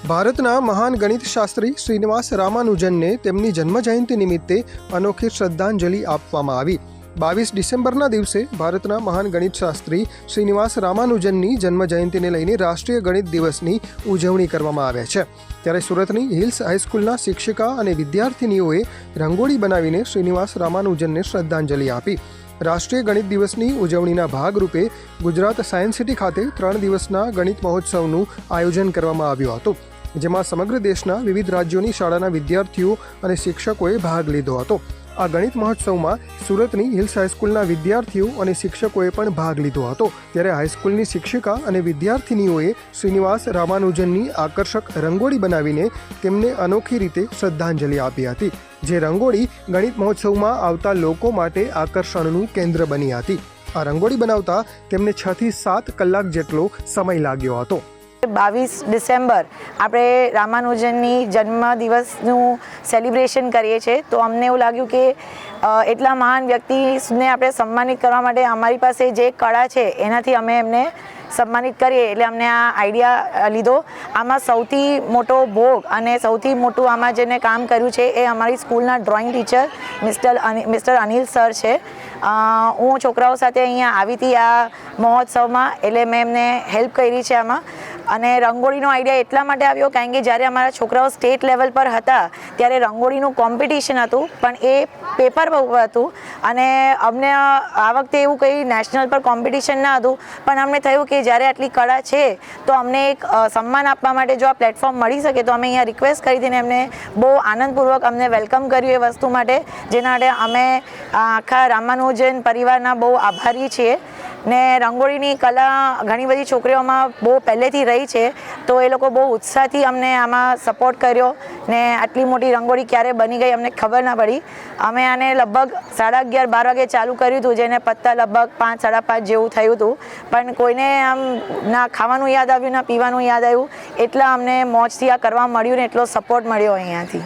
ભારતના મહાન ગણિતશાસ્ત્રી શ્રીનિવાસ રામાનુજનને તેમની જન્મજયંતિ નિમિત્તે અનોખી શ્રદ્ધાંજલિ આપવામાં આવી। 22 ડિસેમ્બરના દિવસે ભારતના મહાન ગણિતશાસ્ત્રી શ્રીનિવાસ રામાનુજનની જન્મજયંતિને લઈને રાષ્ટ્રીય ગણિત દિવસની ઉજવણી કરવામાં આવે છે। ત્યારે સુરતની હિલ્સ હાઈસ્કૂલના શિક્ષિકા અને વિદ્યાર્થીનીઓએ રંગોળી બનાવીને શ્રીનિવાસ રામાનુજનને શ્રદ્ધાંજલિ આપી। રાષ્ટ્રીય ગણિત દિવસની ઉજવણીના ભાગરૂપે ગુજરાત સાયન્સ સિટી ખાતે 3 દિવસના ગણિત મહોત્સવનું આયોજન કરવામાં આવ્યું હતું, જેમાં સમગ્ર દેશના વિવિધ રાજ્યોની શાળાના વિદ્યાર્થીઓ અને શિક્ષકોએ ભાગ લીધો હતો। આ ગણિત મહોત્સવમાં સુરતની હિલ્સ હાઈસ્કૂલના વિદ્યાર્થીઓ અને શિક્ષકોએ પણ ભાગ લીધો હતો। ત્યારે હાઈસ્કૂલની શિક્ષિકા અને વિદ્યાર્થીનીઓએ શ્રીનિવાસ રામાનુજનની આકર્ષક રંગોળી બનાવીને તેમને અનોખી રીતે શ્રદ્ધાંજલિ આપી હતી, જે રંગોળી ગણિત મહોત્સવમાં આવતા લોકો માટે આકર્ષણનું કેન્દ્ર બની હતી। આ રંગોળી બનાવતા તેમને 6 થી 7 કલાક જેટલો સમય લાગ્યો હતો। 22 ડિસેમ્બર આપણે રામાનુજનની જન્મદિવસનું સેલિબ્રેશન કરીએ છીએ, તો અમને એવું લાગ્યું કે એટલા મહાન વ્યક્તિને આપણે સન્માનિત કરવા માટે અમારી પાસે જે કળા છે એનાથી અમે એમને સન્માનિત કરીએ, એટલે અમને આ આઈડિયા લીધો। આમાં સૌથી મોટો ભોગ અને સૌથી મોટું આમાં જેને કામ કર્યું છે એ અમારી સ્કૂલના drawing teacher mister Anil sir છે। હું છોકરાઓ સાથે અહીંયા આવી હતી આ મહોત્સવમાં, એટલે મેં એમને હેલ્પ કરી છે આમાં। અને રંગોળીનો આઈડિયા એટલા માટે આવ્યો કારણ કે જ્યારે અમારા છોકરાઓ સ્ટેટ લેવલ પર હતા ત્યારે રંગોળીનું કોમ્પિટિશન હતું, પણ એ પેપર પર હતું અને અમને આ વખતે એવું કંઈ નેશનલ પર કોમ્પિટિશન ના હતું, પણ અમને થયું કે જ્યારે આટલી કળા છે તો અમને એક સન્માન આપવા માટે જો આ પ્લેટફોર્મ મળી શકે તો અમે અહીંયા રિક્વેસ્ટ કરી હતી ને એમને બહુ આનંદપૂર્વક અમને વેલકમ કર્યું એ વસ્તુ માટે, જેના માટે અમે આખા રામાનુજન પરિવારના બહુ આભારી છીએ। ને રંગોળીની કલા ઘણી બધી છોકરીઓમાં બહુ પહેલેથી રહી છે, તો એ લોકો બહુ ઉત્સાહથી અમને આમાં સપોર્ટ કર્યો ને આટલી મોટી રંગોળી ક્યારે બની ગઈ અમને ખબર ના પડી। અમે આને લગભગ 11:30-12 વાગે ચાલુ કર્યું હતું, જેને પત્તા લગભગ 5-5:30 જેવું થયું હતું, પણ કોઈને આમ ના ખાવાનું યાદ આવ્યું ના પીવાનું યાદ આવ્યું, એટલા અમને મોજથી આ કરવા મળ્યું ને એટલો સપોર્ટ મળ્યો અહીંયાથી।